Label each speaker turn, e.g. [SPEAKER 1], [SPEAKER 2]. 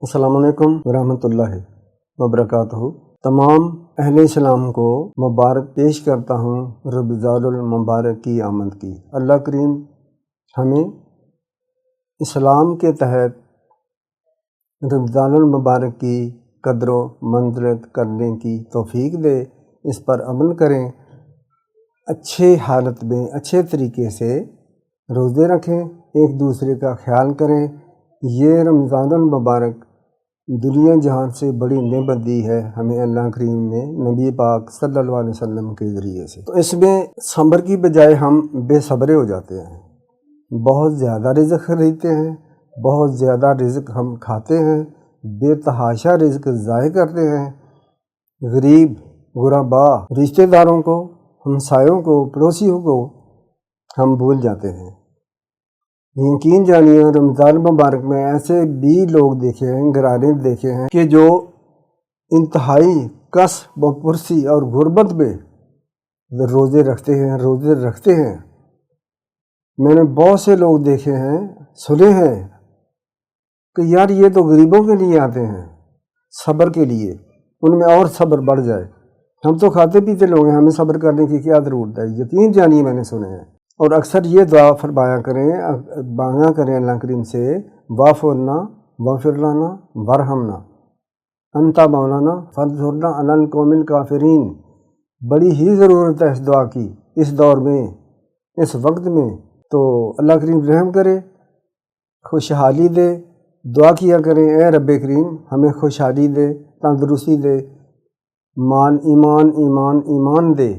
[SPEAKER 1] السلام علیکم ورحمۃ اللہ وبرکاتہ۔ تمام اہل اسلام کو مبارک پیش کرتا ہوں رمضان المبارک کی آمد کی۔ اللہ کریم ہمیں اسلام کے تحت رمضان المبارک کی قدر و منزلت کرنے کی توفیق دے، اس پر عمل کریں، اچھے حالت میں اچھے طریقے سے روزے رکھیں، ایک دوسرے کا خیال کریں۔ یہ رمضان المبارک دنیا جہان سے بڑی نعمت دی ہے ہمیں اللہ کریم نے نبی پاک صلی اللہ علیہ وسلم کے ذریعے سے۔ تو اس میں صبر کی بجائے ہم بے صبرے ہو جاتے ہیں، بہت زیادہ رزق خریدتے ہیں، بہت زیادہ رزق ہم کھاتے ہیں، بے تحاشا رزق ضائع کرتے ہیں، غریب غربا رشتہ داروں کو، ہمسایوں کو، پڑوسیوں کو ہم بھول جاتے ہیں۔ یقین جانیے رمضان مبارک میں ایسے بھی لوگ دیکھے ہیں، گھرانے دیکھے ہیں کہ جو انتہائی کسب و پرسی اور غربت میں روزے رکھتے ہیں۔ میں نے بہت سے لوگ دیکھے ہیں، سنے ہیں کہ یار یہ تو غریبوں کے لیے آتے ہیں، صبر کے لیے، ان میں اور صبر بڑھ جائے، ہم تو کھاتے پیتے لوگ ہیں، ہمیں صبر کرنے کی کیا ضرورت ہے۔ یقین جانیے میں نے سنے ہیں، اور اکثر یہ دعا فرمایا کریں، مانگا کریں اللہ کریم سے، واعف عنا واغفر لنا وارحمنا انت مولانا فانصرنا علی القوم الکافرین۔ بڑی ہی ضرورت ہے اس دعا کی، اس دور میں، اس وقت میں۔ تو اللہ کریم رحم کرے، خوشحالی دے، دعا کیا کریں اے رب کریم ہمیں خوشحالی دے، تندرستی دے، ایمان دے۔